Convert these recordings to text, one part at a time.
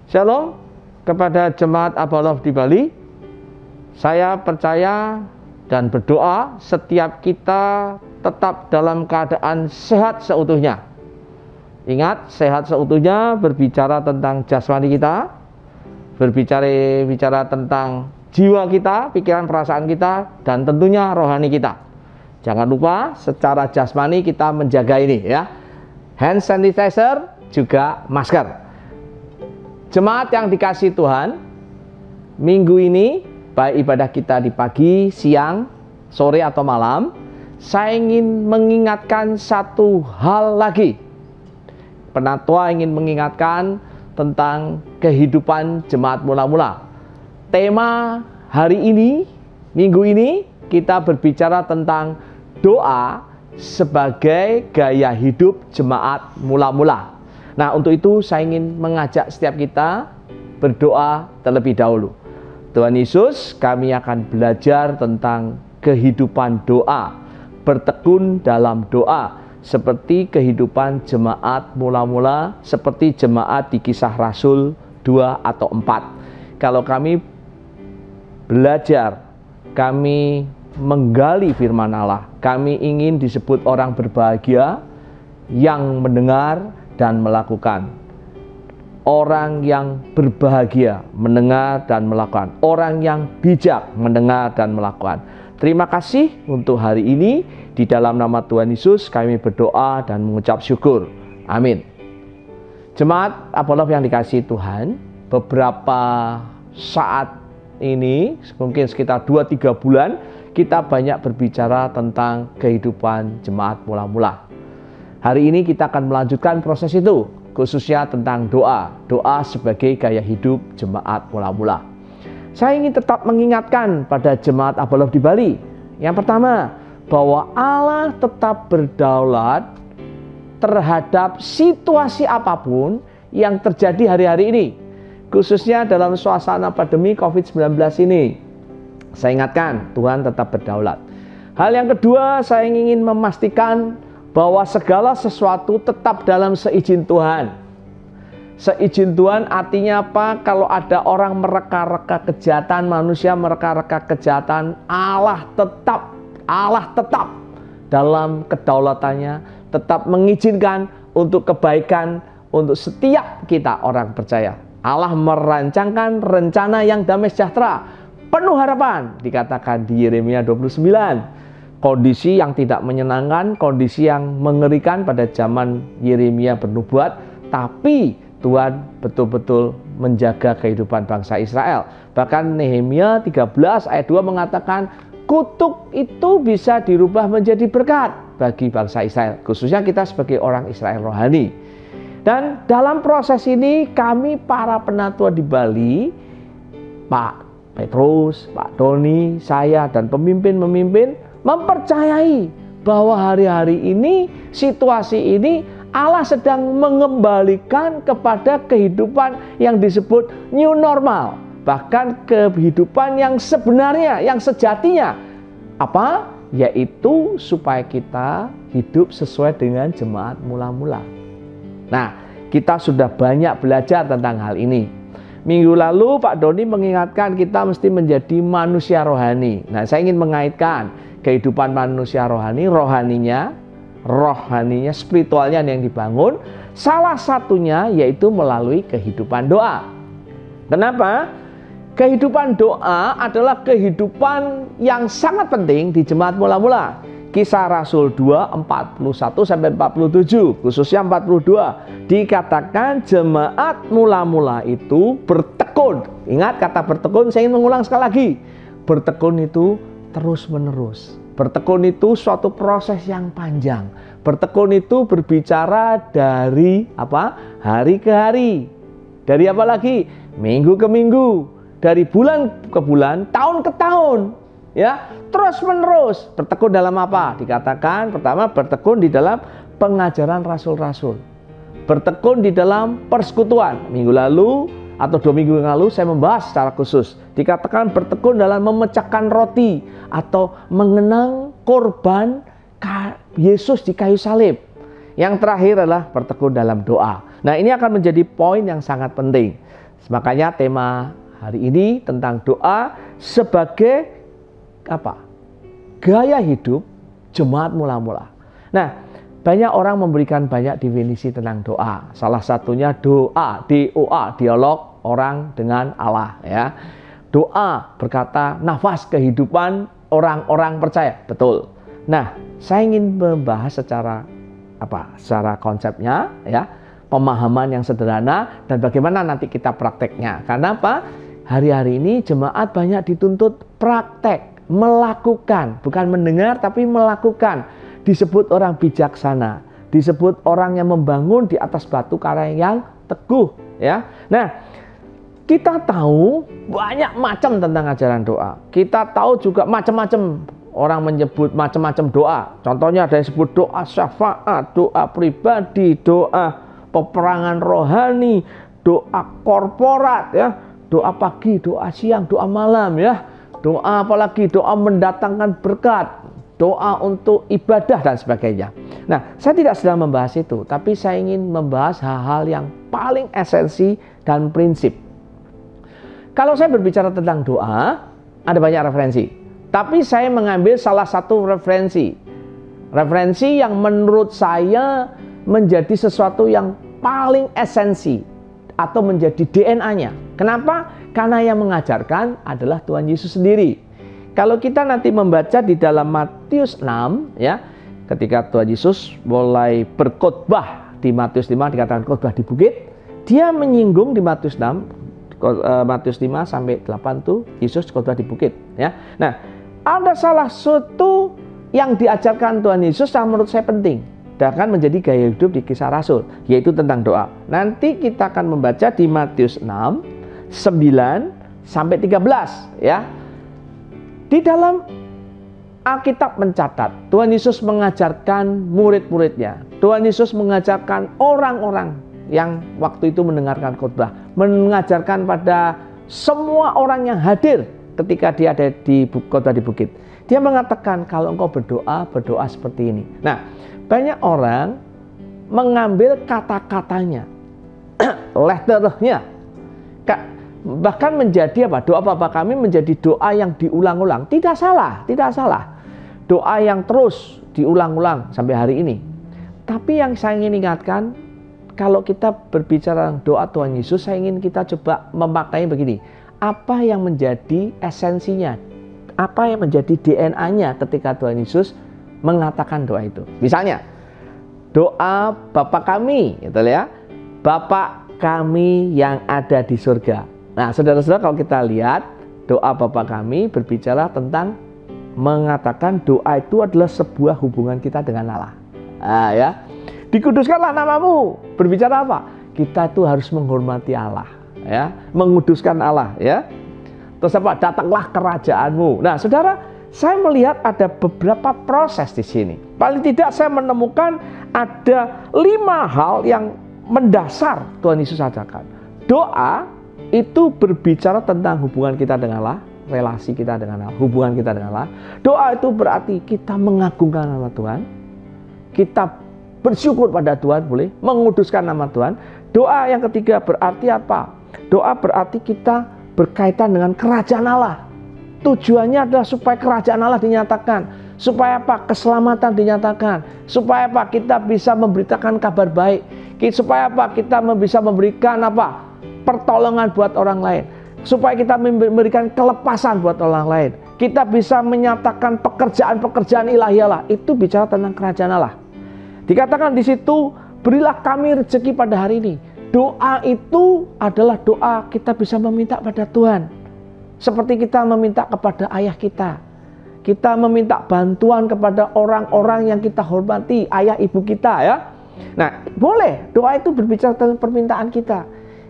Shalom kepada jemaat Abba Love di Bali. Saya percaya dan berdoa setiap kita tetap dalam keadaan sehat seutuhnya. Ingat, sehat seutuhnya berbicara tentang jasmani kita, berbicara tentang jiwa kita, pikiran, perasaan kita, dan tentunya rohani kita. Jangan lupa secara jasmani kita menjaga ini ya. Hand sanitizer juga masker. Jemaat yang dikasihi Tuhan, minggu ini baik ibadah kita di pagi, siang, sore atau malam, saya ingin mengingatkan satu hal lagi. Penatua ingin mengingatkan tentang kehidupan jemaat mula-mula. Tema hari ini, minggu ini, kita berbicara tentang doa sebagai gaya hidup jemaat mula-mula. Nah, untuk itu saya ingin mengajak setiap kita berdoa terlebih dahulu. Tuhan Yesus, kami akan belajar tentang kehidupan doa, bertekun dalam doa, seperti kehidupan jemaat mula-mula, seperti jemaat di Kisah Rasul 2 atau 4. Kalau kami belajar, kami menggali firman Allah, kami ingin disebut orang berbahagia yang mendengar dan melakukan. Orang yang berbahagia mendengar dan melakukan. Orang yang bijak mendengar dan melakukan. Terima kasih untuk hari ini. Di dalam nama Tuhan Yesus kami berdoa dan mengucap syukur. Amin. Jemaat Abba Love yang dikasihi Tuhan, beberapa saat ini, mungkin sekitar 2-3 bulan, kita banyak berbicara tentang kehidupan jemaat mula-mula. Hari ini kita akan melanjutkan proses itu, khususnya tentang doa. Doa sebagai gaya hidup jemaat mula-mula. Saya ingin tetap mengingatkan pada jemaat Abba Love di Bali. Yang pertama, bahwa Allah tetap berdaulat terhadap situasi apapun yang terjadi hari-hari ini. Khususnya dalam suasana pandemi COVID-19 ini. Saya ingatkan, Tuhan tetap berdaulat. Hal yang kedua, saya ingin memastikan bahwa segala sesuatu tetap dalam seizin Tuhan. Seizin Tuhan artinya apa? Kalau ada orang mereka-reka kejahatan, manusia mereka-reka kejahatan, Allah tetap dalam kedaulatannya, tetap mengizinkan untuk kebaikan untuk setiap kita orang percaya. Allah merancangkan rencana yang damai sejahtera, penuh harapan, dikatakan di Yeremia 29. Kondisi yang tidak menyenangkan, kondisi yang mengerikan pada zaman Yeremia bernubuat, tapi Tuhan betul-betul menjaga kehidupan bangsa Israel. Bahkan Nehemia 13 ayat 2 mengatakan, kutuk itu bisa dirubah menjadi berkat bagi bangsa Israel, khususnya kita sebagai orang Israel rohani. Dan dalam proses ini kami para penatua di Bali, Pak Petrus, Pak Doni, saya dan pemimpin-pemimpin mempercayai bahwa hari-hari ini, situasi ini, Allah sedang mengembalikan kepada kehidupan yang disebut new normal. Bahkan kehidupan yang sebenarnya, yang sejatinya. Apa? Yaitu supaya kita hidup sesuai dengan jemaat mula-mula. Nah, kita sudah banyak belajar tentang hal ini. Minggu lalu Pak Doni mengingatkan kita mesti menjadi manusia rohani. Nah, saya ingin mengaitkan kehidupan manusia rohani, rohaninya, spiritualnya yang dibangun. Salah satunya yaitu melalui kehidupan doa. Kenapa? Kehidupan doa adalah kehidupan yang sangat penting di jemaat mula-mula. Kisah Rasul 2, 41-47, khususnya 42, dikatakan jemaat mula-mula itu bertekun. Ingat kata bertekun, saya ingin mengulang sekali lagi. Bertekun itu terus-menerus. Bertekun itu suatu proses yang panjang. Bertekun itu berbicara dari apa? Hari ke hari. Dari apa lagi? Minggu ke minggu. Dari bulan ke bulan, tahun ke tahun. Ya, terus-menerus. Bertekun dalam apa? Dikatakan pertama bertekun di dalam pengajaran rasul-rasul. Bertekun di dalam persekutuan. Minggu lalu atau 2 minggu yang lalu saya membahas secara khusus. Dikatakan bertekun dalam memecahkan roti atau mengenang korban Yesus di kayu salib. Yang terakhir adalah bertekun dalam doa. Nah, ini akan menjadi poin yang sangat penting. Makanya tema hari ini tentang doa sebagai apa? Gaya hidup jemaat mula-mula. Nah, banyak orang memberikan banyak definisi tentang doa. Salah satunya doa, DOA, dialog orang dengan Allah, ya. Doa berkata nafas kehidupan orang-orang percaya. Betul. Nah, saya ingin membahas secara konsepnya, ya, pemahaman yang sederhana dan bagaimana nanti kita prakteknya. Karena apa? Hari-hari ini jemaat banyak dituntut praktek, melakukan, bukan mendengar tapi melakukan. Disebut orang bijaksana, disebut orang yang membangun di atas batu karang yang teguh, ya. Nah, kita tahu banyak macam tentang ajaran doa. Kita tahu juga macam-macam orang menyebut macam-macam doa. Contohnya ada yang disebut doa syafaat, doa pribadi, doa peperangan rohani, doa korporat, ya, doa pagi, doa siang, doa malam, ya, doa apalagi doa mendatangkan berkat, doa untuk ibadah dan sebagainya. Nah, saya tidak sedang membahas itu, tapi saya ingin membahas hal-hal yang paling esensi dan prinsip. Kalau saya berbicara tentang doa, ada banyak referensi, tapi saya mengambil salah satu referensi yang menurut saya menjadi sesuatu yang paling esensi atau menjadi DNA-nya. Kenapa? Karena yang mengajarkan adalah Tuhan Yesus sendiri. Kalau kita nanti membaca di dalam Matius 6, ya, ketika Tuhan Yesus mulai berkhotbah di Matius 5 dikatakan khotbah di bukit, dia menyinggung di Matius 5 sampai 8 tuh Yesus khotbah di bukit, ya. Nah, ada salah satu yang diajarkan Tuhan Yesus yang menurut saya penting dan akan menjadi gaya hidup di Kisah Rasul, yaitu tentang doa. Nanti kita akan membaca di Matius 6 9 sampai 13, ya. Di dalam Alkitab mencatat Tuhan Yesus mengajarkan murid-muridnya. Tuhan Yesus mengajarkan orang-orang yang waktu itu mendengarkan khotbah, mengajarkan pada semua orang yang hadir ketika dia ada di khotbah di bukit. Dia mengatakan kalau engkau berdoa, berdoa seperti ini. Nah, banyak orang mengambil kata-katanya, letternya, bahkan menjadi doa Bapa kami menjadi doa yang diulang-ulang. Tidak salah. Doa yang terus diulang-ulang sampai hari ini. Tapi yang saya ingin ingatkan, kalau kita berbicara doa Tuhan Yesus, saya ingin kita coba memaknai begini. Apa yang menjadi esensinya? Apa yang menjadi DNA-nya ketika Tuhan Yesus mengatakan doa itu? Misalnya, doa Bapa kami, gitu ya. Bapa kami yang ada di surga. Nah, saudara-saudara, kalau kita lihat doa Bapa kami berbicara tentang mengatakan doa itu adalah sebuah hubungan kita dengan Allah. Nah, ya. Dikuduskanlah namamu. Berbicara apa? Kita itu harus menghormati Allah, ya, menguduskan Allah, ya. Terus apa? Datanglah kerajaanmu. Nah, saudara, saya melihat ada beberapa proses di sini. Paling tidak saya menemukan ada 5 hal yang mendasar Tuhan Yesus ajarkan. Doa itu berbicara tentang hubungan kita dengan Allah, relasi kita dengan Allah, hubungan kita dengan Allah. Doa itu berarti kita mengagungkan nama Tuhan, kita bersyukur pada Tuhan, boleh menguduskan nama Tuhan. Doa yang ketiga berarti apa? Doa berarti kita berkaitan dengan kerajaan Allah. Tujuannya adalah supaya kerajaan Allah dinyatakan. Supaya apa? Keselamatan dinyatakan. Supaya apa? Kita bisa memberitakan kabar baik. Supaya apa? Kita bisa memberikan apa? Pertolongan buat orang lain. Supaya kita memberikan kelepasan buat orang lain. Kita bisa menyatakan pekerjaan-pekerjaan ilahi Allah. Itu bicara tentang kerajaan Allah. Dikatakan di situ, berilah kami rezeki pada hari ini. Doa itu adalah doa kita bisa meminta pada Tuhan. Seperti kita meminta kepada ayah kita. Kita meminta bantuan kepada orang-orang yang kita hormati, ayah ibu kita, ya. Nah, boleh doa itu berbicara tentang permintaan kita.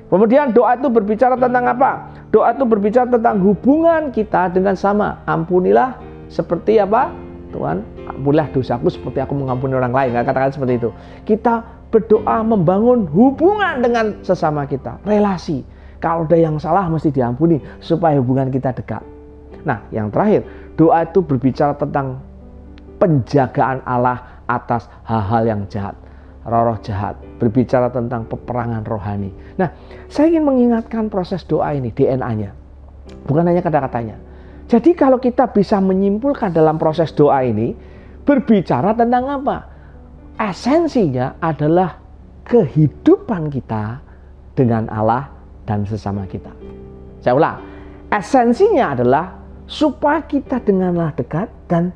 Kemudian doa itu berbicara tentang apa? Doa itu berbicara tentang hubungan kita dengan sama. Ampunilah seperti apa? Tuhan, ampunilah dosaku seperti aku mengampuni orang lain. Katakan seperti itu. Kita berdoa membangun hubungan dengan sesama kita, relasi. Kalau ada yang salah mesti diampuni supaya hubungan kita dekat. Nah, yang terakhir, doa itu berbicara tentang penjagaan Allah atas hal-hal yang jahat. roh-roh jahat, berbicara tentang peperangan rohani. Nah, saya ingin mengingatkan proses doa ini, DNA-nya, bukan hanya kata-katanya. Jadi kalau kita bisa menyimpulkan dalam proses doa ini, berbicara tentang apa? Esensinya adalah kehidupan kita dengan Allah dan sesama kita. Saya ulang, esensinya adalah supaya kita dengan Allah dekat dan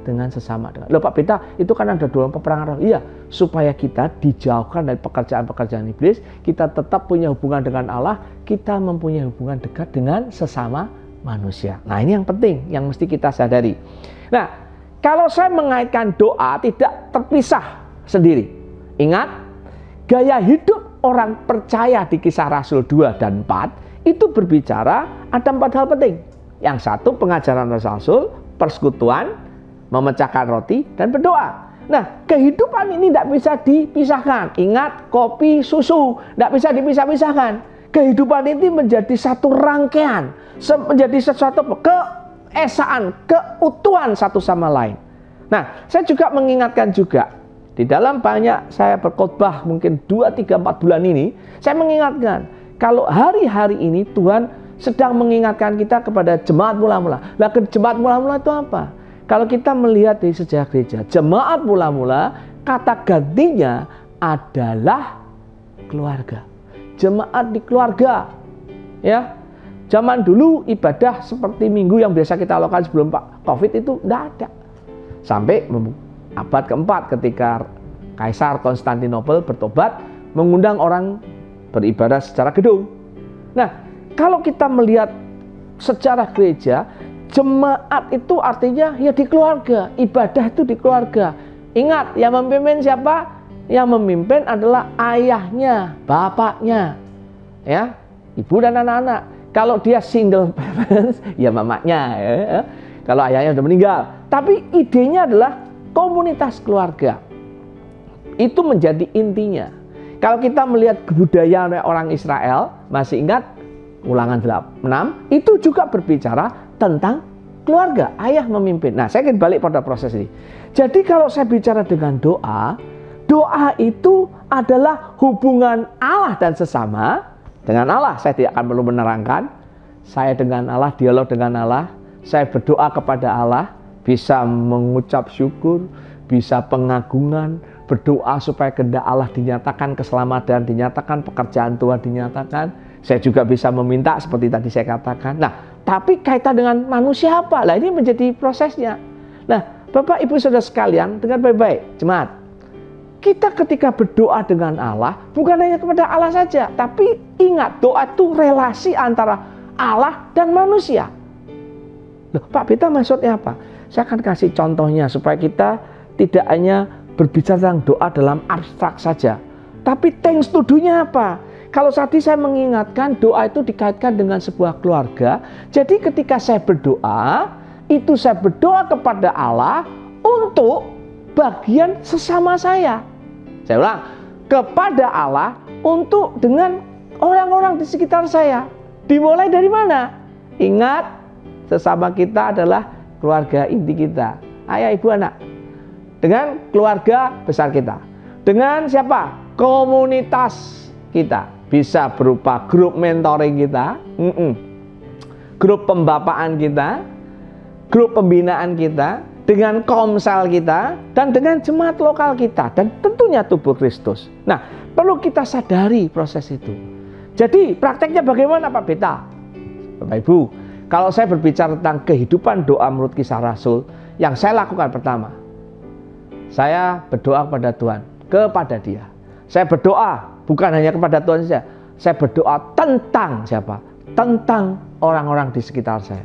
dengan sesama dekat. Loh Pak Beta, itu kan ada dua peperangan roh. Iya, supaya kita dijauhkan dari pekerjaan-pekerjaan iblis, kita tetap punya hubungan dengan Allah, kita mempunyai hubungan dekat dengan sesama manusia. Nah, ini yang penting, yang mesti kita sadari. Nah, kalau saya mengaitkan doa tidak terpisah sendiri. Ingat, gaya hidup orang percaya di Kisah Rasul 2 dan 4 itu berbicara ada 4 hal penting. Yang satu, pengajaran Rasul, persekutuan, memecahkan roti, dan berdoa. Nah, kehidupan ini tidak bisa dipisahkan. Ingat, kopi, susu, tidak bisa dipisah-pisahkan. Kehidupan ini menjadi satu rangkaian, menjadi sesuatu keesaan, keutuhan satu sama lain. Nah, saya juga mengingatkan juga, di dalam banyak saya berkhotbah mungkin 2, 3, 4 bulan ini, saya mengingatkan, kalau hari-hari ini Tuhan sedang mengingatkan kita kepada jemaat mula-mula. Nah, jemaat mula-mula itu apa? Kalau kita melihat dari sejarah gereja, jemaat mula-mula kata gantinya adalah keluarga. Jemaat di keluarga. Ya. Zaman dulu ibadah seperti minggu yang biasa kita lakukan sebelum Covid itu tidak ada. Sampai abad keempat ketika Kaisar Konstantinopel bertobat mengundang orang beribadah secara gedung. Nah, kalau kita melihat sejarah gereja, jemaat itu artinya ya di keluarga, ibadah itu di keluarga. Ingat, yang memimpin siapa? Yang memimpin adalah ayahnya, bapaknya, ya, ibu dan anak-anak. Kalau dia single parents, ya mamanya, ya. Kalau ayahnya sudah meninggal. Tapi idenya adalah komunitas keluarga. Itu menjadi intinya. Kalau kita melihat kebudayaan orang Israel, masih ingat Ulangan 6, itu juga berbicara tentang keluarga, ayah memimpin. Nah, saya ingin balik pada proses ini. Jadi kalau saya bicara dengan doa, doa itu adalah hubungan Allah dan sesama. Dengan Allah, saya tidak akan perlu menerangkan. Saya dengan Allah, dialog dengan Allah. Saya berdoa kepada Allah, bisa mengucap syukur, bisa pengagungan, berdoa supaya kehendak Allah dinyatakan, keselamatan dinyatakan, pekerjaan Tuhan dinyatakan. Saya juga bisa meminta seperti tadi saya katakan. Nah, tapi kaitan dengan manusia apa? Lah ini menjadi prosesnya. Nah, Bapak Ibu Saudara sekalian, dengar baik-baik, jemaat. Kita ketika berdoa dengan Allah, bukan hanya kepada Allah saja, tapi ingat, doa itu relasi antara Allah dan manusia. Loh, Pak Beta maksudnya apa? Saya akan kasih contohnya supaya kita tidak hanya berbicara tentang doa dalam abstrak saja. Tapi things to do-nya apa? Kalau tadi saya mengingatkan doa itu dikaitkan dengan sebuah keluarga. Jadi ketika saya berdoa, itu saya berdoa kepada Allah untuk bagian sesama saya. Saya ulang, kepada Allah untuk dengan orang-orang di sekitar saya. Dimulai dari mana? Ingat, sesama kita adalah keluarga inti kita. Ayah, ibu, anak. Dengan keluarga besar kita. Dengan siapa? Komunitas kita. Bisa berupa grup mentoring kita, grup pembapaan kita, grup pembinaan kita, dengan komsel kita, dan dengan jemaat lokal kita, dan tentunya tubuh Kristus. Nah, perlu kita sadari proses itu. Jadi prakteknya bagaimana Pak Beta? Bapak Ibu, kalau saya berbicara tentang kehidupan doa menurut Kisah Rasul, yang saya lakukan pertama, saya berdoa kepada Tuhan, kepada Dia. Saya berdoa bukan hanya kepada Tuhan saja. Saya berdoa tentang siapa? Tentang orang-orang di sekitar saya.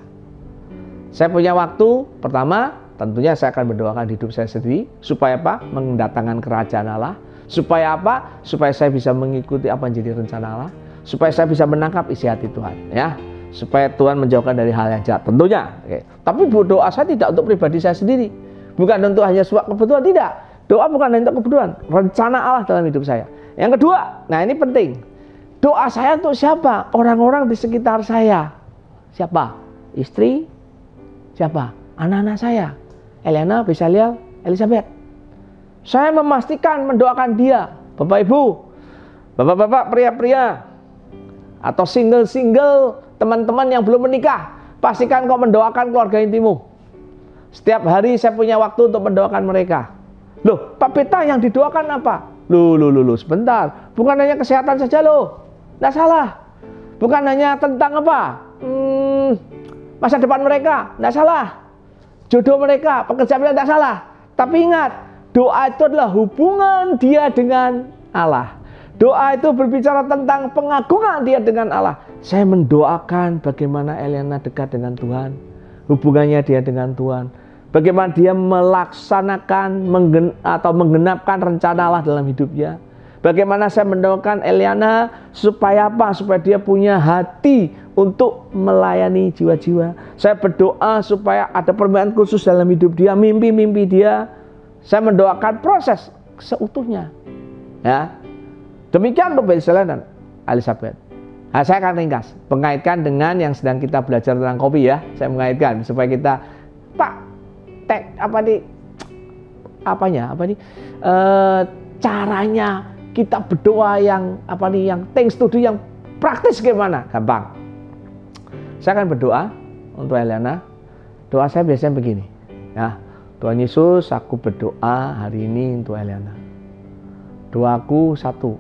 Saya punya waktu, pertama, tentunya saya akan mendoakan hidup saya sendiri. Supaya apa? Mendatangkan kerajaan Allah. Supaya apa? Supaya saya bisa mengikuti apa yang jadi rencana Allah. Supaya saya bisa menangkap isi hati Tuhan. Ya, supaya Tuhan menjauhkan dari hal yang jahat. Tentunya. Oke. Tapi doa saya tidak untuk pribadi saya sendiri. Bukan untuk hanya suatu kebutuhan, tidak. Doa bukan hanya untuk kebutuhan. Rencana Allah dalam hidup saya. Yang kedua, nah ini penting. Doa saya untuk siapa? Orang-orang di sekitar saya. Siapa? Istri? Siapa? Anak-anak saya. Elena, Besaliel, Elizabeth. Saya memastikan mendoakan dia. Bapak Ibu, bapak-bapak, pria-pria, atau single-single, teman-teman yang belum menikah, pastikan kau mendoakan keluarga intimu. Setiap hari saya punya waktu untuk mendoakan mereka. Loh, Pak Peta, yang didoakan apa? Loh, sebentar. Bukan hanya kesehatan saja loh. Nggak salah. Bukan hanya tentang apa? Masa depan mereka. Nggak salah. Jodoh mereka, pekerjaan mereka, nggak salah. Tapi ingat, doa itu adalah hubungan dia dengan Allah. Doa itu berbicara tentang pengagungan dia dengan Allah. Saya mendoakan bagaimana Eliana dekat dengan Tuhan, hubungannya dia dengan Tuhan, bagaimana dia melaksanakan atau menggenapkan rencana Allah dalam hidupnya. Bagaimana saya mendoakan Eliana supaya apa? Supaya dia punya hati untuk melayani jiwa-jiwa. Saya berdoa supaya ada permintaan khusus dalam hidup dia, mimpi-mimpi dia. Saya mendoakan proses seutuhnya. Ya. Demikian untuk Bella dan Elizabeth. Nah, saya akan ringkas, mengaitkan dengan yang sedang kita belajar tentang kopi ya. Saya mengaitkan supaya kita, Pak, caranya kita berdoa yang thanks to do yang praktis gimana? Gampang. Saya akan berdoa untuk Eliana. Doa saya biasanya begini, ya. Tuhan Yesus, aku berdoa hari ini untuk Eliana. Doaku satu,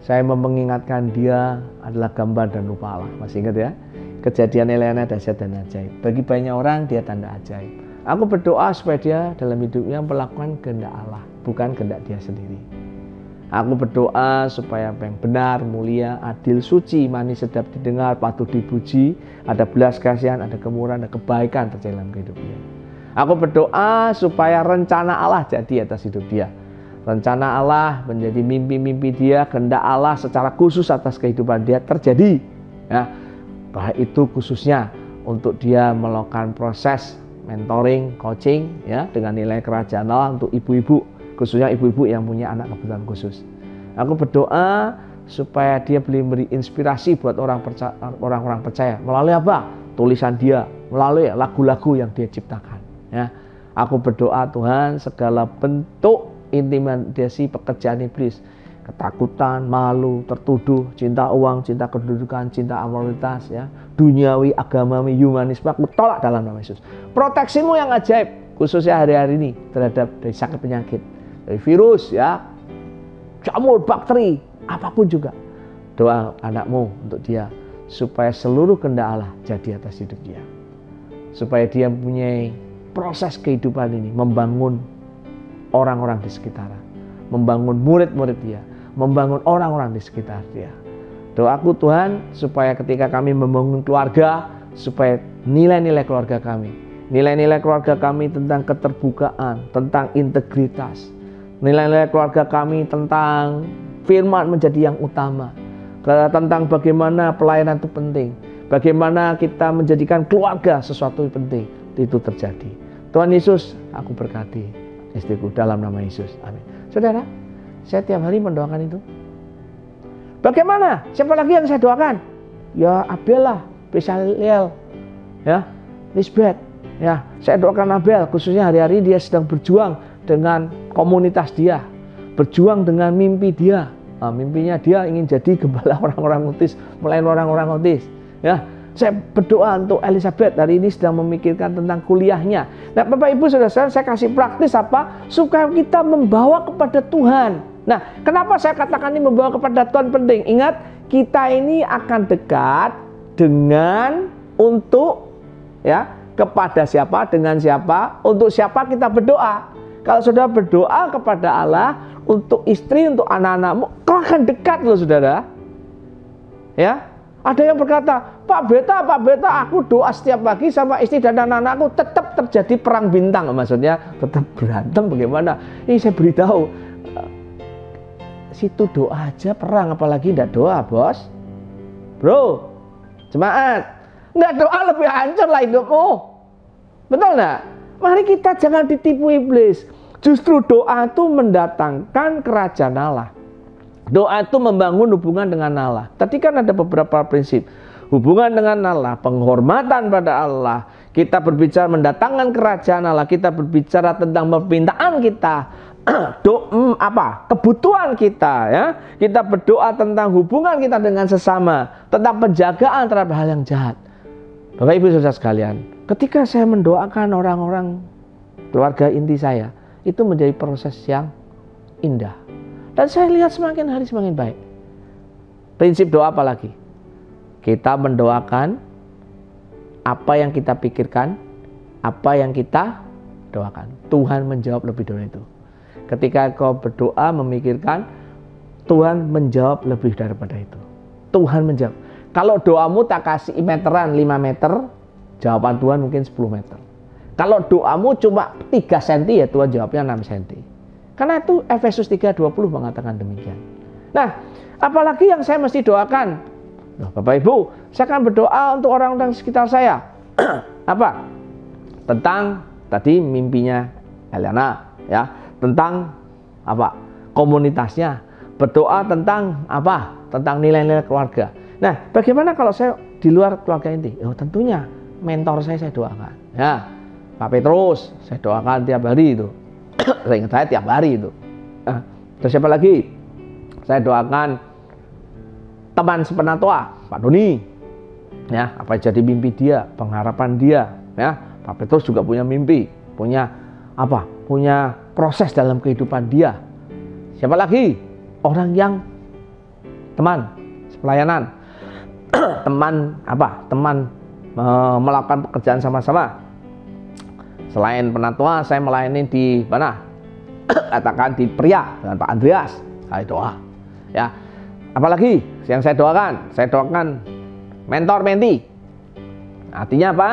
saya mengingatkan dia adalah gambar dan rupa Allah. Masih ingat ya? Kejadian Eliana dahsyat dan ajaib. Bagi banyak orang dia tanda ajaib. Aku berdoa supaya dia dalam hidupnya melakukan kehendak Allah, bukan kehendak dia sendiri. Aku berdoa supaya apa yang benar, mulia, adil, suci, manis, sedap didengar, patut dipuji, ada belas kasihan, ada kemurahan, ada kebaikan terjadi dalam kehidupan dia. Aku berdoa supaya rencana Allah jadi atas hidup dia. Rencana Allah menjadi mimpi-mimpi dia, kehendak Allah secara khusus atas kehidupan dia terjadi. Ya, bahwa itu khususnya untuk dia melakukan proses mentoring, coaching, ya, dengan nilai kerajaan Allah untuk ibu-ibu, khususnya ibu-ibu yang punya anak kebutuhan khusus. Aku berdoa supaya dia beri inspirasi buat orang-orang percaya melalui apa? Tulisan dia, melalui lagu-lagu yang dia ciptakan. Ya, aku berdoa Tuhan segala bentuk intimidasi pekerjaan iblis, ketakutan, malu, tertuduh, cinta uang, cinta kedudukan, cinta amoritas, ya, duniawi, agamawi, humanisme, aku tolak dalam nama Yesus. Proteksimu yang ajaib, khususnya hari-hari ini terhadap dari sakit penyakit, dari virus, ya, jamur, bakteri, apapun juga. Doa anakmu untuk dia supaya seluruh kehendak Allah jadi atas hidup dia, supaya dia mempunyai proses kehidupan ini, membangun orang-orang di sekitarnya, membangun murid-murid dia, membangun orang-orang di sekitar dia. Doaku Tuhan supaya ketika kami membangun keluarga, supaya nilai-nilai keluarga kami, nilai-nilai keluarga kami tentang keterbukaan, tentang integritas, nilai-nilai keluarga kami tentang firman menjadi yang utama, tentang bagaimana pelayanan itu penting, bagaimana kita menjadikan keluarga sesuatu yang penting, itu terjadi. Tuhan Yesus, aku berkati istriku dalam nama Yesus. Amin. Saudara, saya tiap hari mendoakan itu. Bagaimana? Siapa lagi yang saya doakan? Ya Abel lah, Bezalel, ya, Lisbeth. Ya, saya doakan Abel, khususnya hari-hari dia sedang berjuang dengan komunitas dia, berjuang dengan mimpi dia. Nah, mimpinya dia ingin jadi gembala orang-orang autis, melayani orang-orang autis. Ya, saya berdoa untuk Elizabeth hari ini sedang memikirkan tentang kuliahnya. Nah, Bapak Ibu Saudara, saya kasih praktis apa? Supaya kita membawa kepada Tuhan. Nah, kenapa saya katakan ini membawa kepada Tuhan penting? Ingat, kita ini akan dekat dengan untuk, ya, kepada siapa, dengan siapa, untuk siapa kita berdoa. Kalau saudara berdoa kepada Allah untuk istri, untuk anak-anakmu, kau akan dekat loh saudara. Ya, ada yang berkata, Pak Beta, aku doa setiap pagi sama istri dan anak-anakku, tetap terjadi perang bintang. Maksudnya tetap berantem bagaimana? Ini saya beritahu, situ doa aja perang, apalagi tidak doa, bos. Bro, jemaat, nggak doa lebih hancur lah hidupmu. Betul nggak? Mari kita jangan ditipu iblis. Justru doa itu mendatangkan kerajaan Allah. Doa itu membangun hubungan dengan Allah. Tadi kan ada beberapa prinsip. Hubungan dengan Allah, penghormatan pada Allah. Kita berbicara mendatangkan kerajaan Allah. Kita berbicara tentang permintaan kita. kebutuhan kita, ya. Kita berdoa tentang hubungan kita dengan sesama, tentang penjagaan terhadap hal yang jahat. Bapak Ibu Saudara sekalian, ketika saya mendoakan orang-orang keluarga inti saya, itu menjadi proses yang indah. Dan saya lihat semakin hari semakin baik. Prinsip doa apa lagi? Kita mendoakan apa yang kita pikirkan, apa yang kita doakan. Tuhan menjawab lebih dari itu. Ketika kau berdoa memikirkan, Tuhan menjawab lebih daripada itu. Tuhan menjawab. Kalau doamu tak kasih meteran 5 meter, jawaban Tuhan mungkin 10 meter. Kalau doamu cuma 3 cm, ya Tuhan jawabnya 6 cm. Karena itu Efesus 3:20 mengatakan demikian. Nah, apalagi yang saya mesti doakan? Loh, Bapak Ibu, saya akan berdoa untuk orang-orang sekitar saya. Apa? Tentang tadi mimpinya Eliana, ya. Tentang apa? Komunitasnya. Berdoa tentang apa? Tentang nilai-nilai keluarga. Nah, bagaimana kalau saya di luar keluarga inti? Oh, tentunya mentor saya doakan. Ya, Pak Petrus, saya doakan tiap hari itu. Saya ingat saya tiap hari itu. Terus siapa lagi? Saya doakan teman sepenatua, Pak Doni. Ya, apa jadi mimpi dia, pengharapan dia. Ya, Pak Petrus juga punya mimpi, punya apa? Punya proses dalam kehidupan dia. Siapa lagi? Orang yang teman pelayanan, teman apa? Teman melakukan pekerjaan sama-sama. Selain penatua, saya melayani di mana? Katakan di Pria dengan Pak Andreas. Saya doa. Ya. Apalagi yang saya doakan? Saya doakan mentor menti. Artinya apa?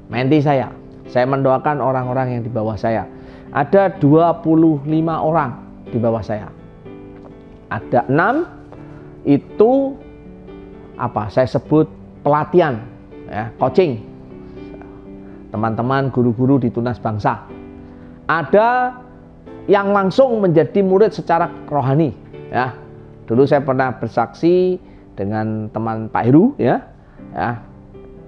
Menti saya. Saya mendoakan orang-orang yang di bawah saya. Ada 25 orang di bawah saya. Ada 6 itu apa? Saya sebut pelatihan, ya, coaching. Teman-teman guru-guru di Tunas Bangsa. Ada yang langsung menjadi murid secara rohani, ya. Dulu saya pernah bersaksi dengan teman Pak Heru, ya.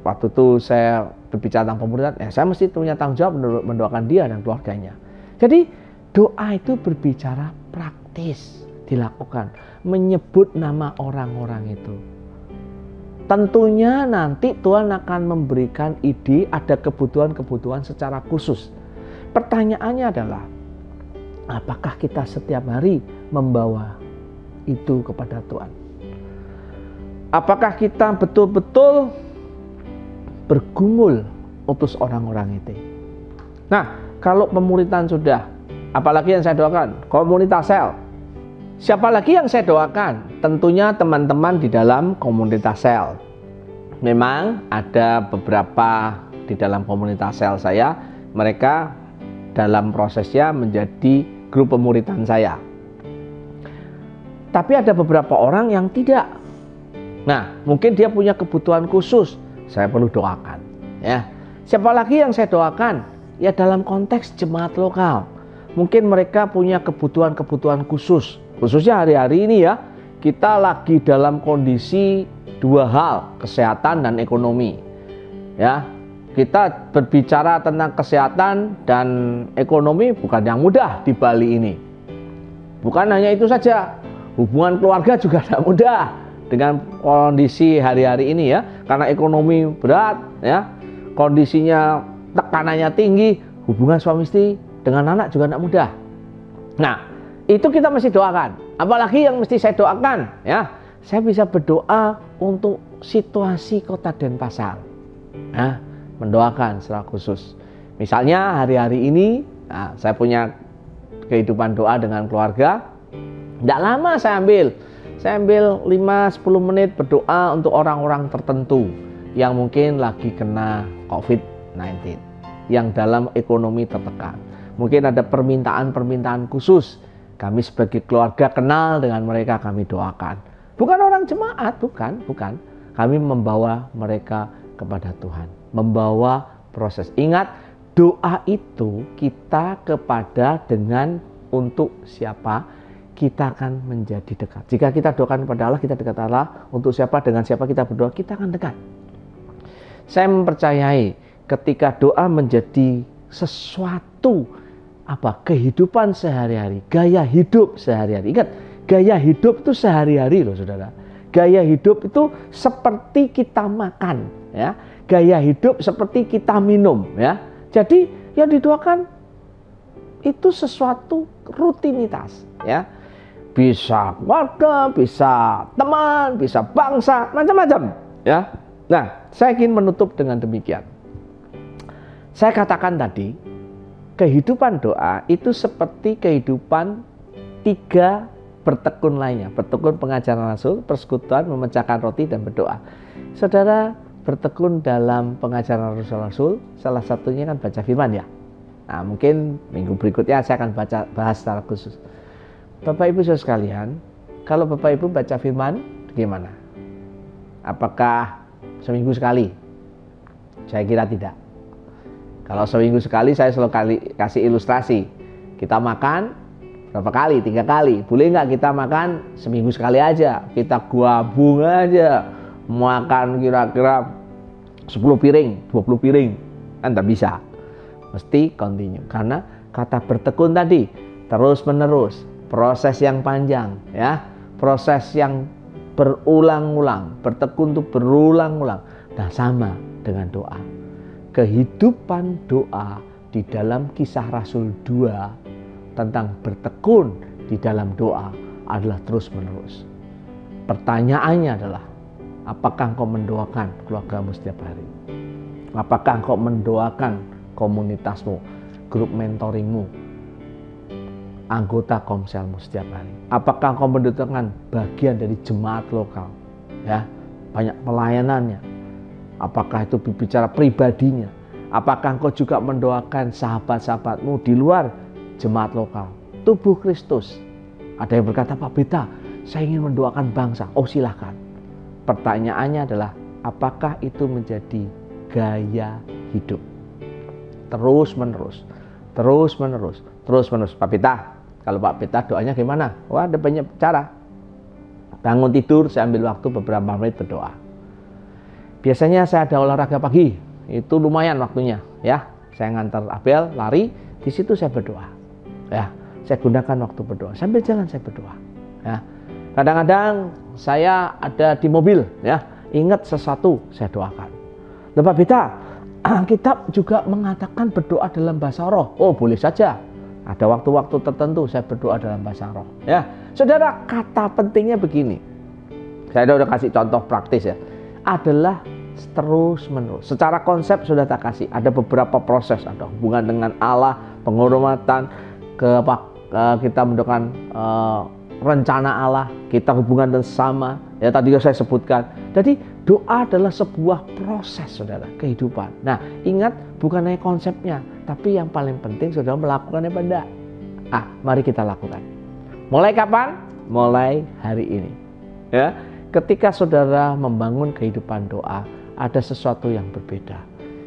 Waktu itu saya berbicara tentang pemuridan, ya saya mesti punya tanggung jawab mendoakan dia dan keluarganya. Jadi doa itu berbicara praktis dilakukan, menyebut nama orang-orang itu. Tentunya nanti Tuhan akan memberikan ide, ada kebutuhan-kebutuhan secara khusus. Pertanyaannya adalah, apakah kita setiap hari membawa itu kepada Tuhan? Apakah kita betul-betul bergumul utus orang-orang itu? Nah, kalau pemuritan sudah, apalagi yang saya doakan? Komunitas sel. Siapa lagi yang saya doakan? Tentunya teman-teman di dalam komunitas sel. Memang ada beberapa di dalam komunitas sel saya, mereka dalam prosesnya menjadi grup pemuritan saya. Tapi ada beberapa orang yang tidak. Nah, mungkin dia punya kebutuhan khusus, saya perlu doakan. Ya, siapa lagi yang saya doakan? Ya dalam konteks jemaat lokal. Mungkin mereka punya kebutuhan-kebutuhan khusus. Khususnya hari-hari ini ya, kita lagi dalam kondisi 2 hal, kesehatan dan ekonomi. Ya, kita berbicara tentang kesehatan dan ekonomi bukan yang mudah di Bali ini. Bukan hanya itu saja, hubungan keluarga juga tidak mudah dengan kondisi hari-hari ini ya, karena ekonomi berat ya, kondisinya tekanannya tinggi, hubungan suami istri dengan anak juga tidak mudah. Nah, itu kita mesti doakan. Apalagi yang mesti saya doakan ya, saya bisa berdoa untuk situasi Kota Denpasar. Nah, mendoakan secara khusus. Misalnya hari-hari ini, nah, saya punya kehidupan doa dengan keluarga. Tidak lama saya ambil 5-10 menit berdoa untuk orang-orang tertentu yang mungkin lagi kena COVID-19, yang dalam ekonomi tertekan. Mungkin ada permintaan-permintaan khusus. Kami sebagai keluarga kenal dengan mereka, kami doakan. Bukan orang jemaat, bukan. Kami membawa mereka kepada Tuhan, membawa proses. Ingat, doa itu kita kepada dengan untuk siapa? Kita akan menjadi dekat. Jika kita doakan kepada Allah, kita dekat Allah. Untuk siapa? Dengan siapa kita berdoa, kita akan dekat. Saya mempercayai ketika doa menjadi sesuatu apa? Kehidupan sehari-hari, gaya hidup sehari-hari. Ingat, gaya hidup itu sehari-hari loh saudara. Gaya hidup itu seperti kita makan, ya. Gaya hidup seperti kita minum, ya. Jadi yang didoakan itu sesuatu rutinitas, ya. Bisa keluarga, bisa teman, bisa bangsa, macam-macam, ya. Nah, saya ingin menutup dengan demikian. Saya katakan tadi, kehidupan doa itu seperti kehidupan 3 bertekun lainnya. Bertekun pengajaran Rasul, persekutuan, memecahkan roti, dan berdoa. Saudara bertekun dalam pengajaran Rasul, salah satunya kan baca firman, ya. Nah, mungkin minggu berikutnya saya akan bahas secara khusus. Bapak Ibu saudara sekalian, kalau Bapak Ibu baca firman, gimana? Apakah seminggu sekali? Saya kira tidak. Kalau seminggu sekali, saya selalu kasih ilustrasi. Kita makan berapa kali? 3 kali. Boleh nggak kita makan seminggu sekali aja? Kita gabung aja. Makan kira-kira 10 piring, 20 piring. Kan tak bisa. Mesti continue. Karena kata bertekun tadi, terus menerus. Proses yang panjang, ya. Proses yang berulang-ulang. Bertekun itu berulang-ulang. Nah, sama dengan doa. Kehidupan doa di dalam Kisah Rasul 2 tentang bertekun di dalam doa adalah terus-menerus. Pertanyaannya adalah, apakah engkau mendoakan keluargamu setiap hari? Apakah engkau mendoakan komunitasmu, grup mentoringmu, anggota komselmu setiap hari? Apakah engkau mendoakan bagian dari jemaat lokal? Ya, banyak pelayanannya. Apakah itu berbicara pribadinya? Apakah engkau juga mendoakan sahabat-sahabatmu di luar jemaat lokal, tubuh Kristus? Ada yang berkata, Pak Beta, saya ingin mendoakan bangsa. Oh, silahkan. Pertanyaannya adalah, apakah itu menjadi gaya hidup? Terus menerus. Pak Beta, kalau Pak Beta doanya gimana? Wah, ada banyak cara. Bangun tidur, saya ambil waktu beberapa menit berdoa. Biasanya saya ada olahraga pagi, itu lumayan waktunya, ya. Saya ngantar Abel lari, di situ saya berdoa, ya. Saya gunakan waktu berdoa, sambil jalan saya berdoa, ya. Kadang-kadang saya ada di mobil, ya. Ingat sesuatu, saya doakan. Pak Beta, Alkitab juga mengatakan berdoa dalam bahasa roh. Oh, boleh saja. Ada waktu-waktu tertentu saya berdoa dalam bahasa roh, ya. Saudara, kata pentingnya begini. Saya udah kasih contoh praktis, ya. Adalah terus menerus. Secara konsep sudah tak kasih. Ada beberapa proses, ada hubungan dengan Allah, penghormatan, kita mendoakan rencana Allah, kita hubungan dan sama. Ya, tadi saya sebutkan. Jadi doa adalah sebuah proses, saudara, kehidupan. Nah, ingat, bukan hanya konsepnya, tapi yang paling penting saudara melakukannya pada. Mari kita lakukan. Mulai kapan? Mulai hari ini. Ya, ketika saudara membangun kehidupan doa, ada sesuatu yang berbeda.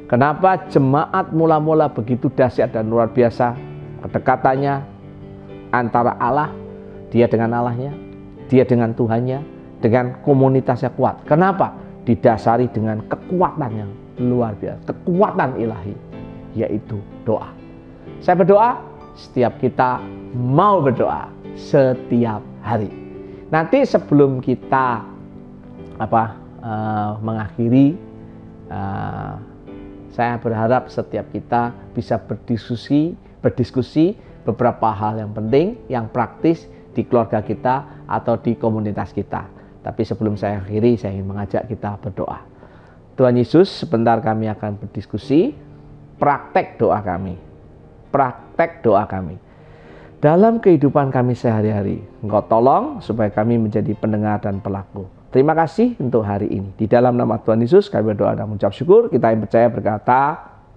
Kenapa jemaat mula-mula begitu dahsyat dan luar biasa kedekatannya antara Allah, dia dengan Allahnya, dia dengan Tuhannya, dengan komunitasnya kuat. Kenapa? Didasari dengan kekuatan yang luar biasa, kekuatan ilahi, yaitu doa. Saya berdoa, setiap kita mau berdoa setiap hari. Nanti sebelum kita mengakhiri, saya berharap setiap kita bisa berdiskusi beberapa hal yang penting, yang praktis di keluarga kita atau di komunitas kita. Tapi sebelum saya akhiri, saya ingin mengajak kita berdoa. Tuhan Yesus, sebentar kami akan berdiskusi praktek doa kami. Praktek doa kami dalam kehidupan kami sehari-hari. Engkau tolong supaya kami menjadi pendengar dan pelaku. Terima kasih untuk hari ini. Di dalam nama Tuhan Yesus kami berdoa dan mengucap syukur. Kita yang percaya berkata,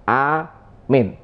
amin.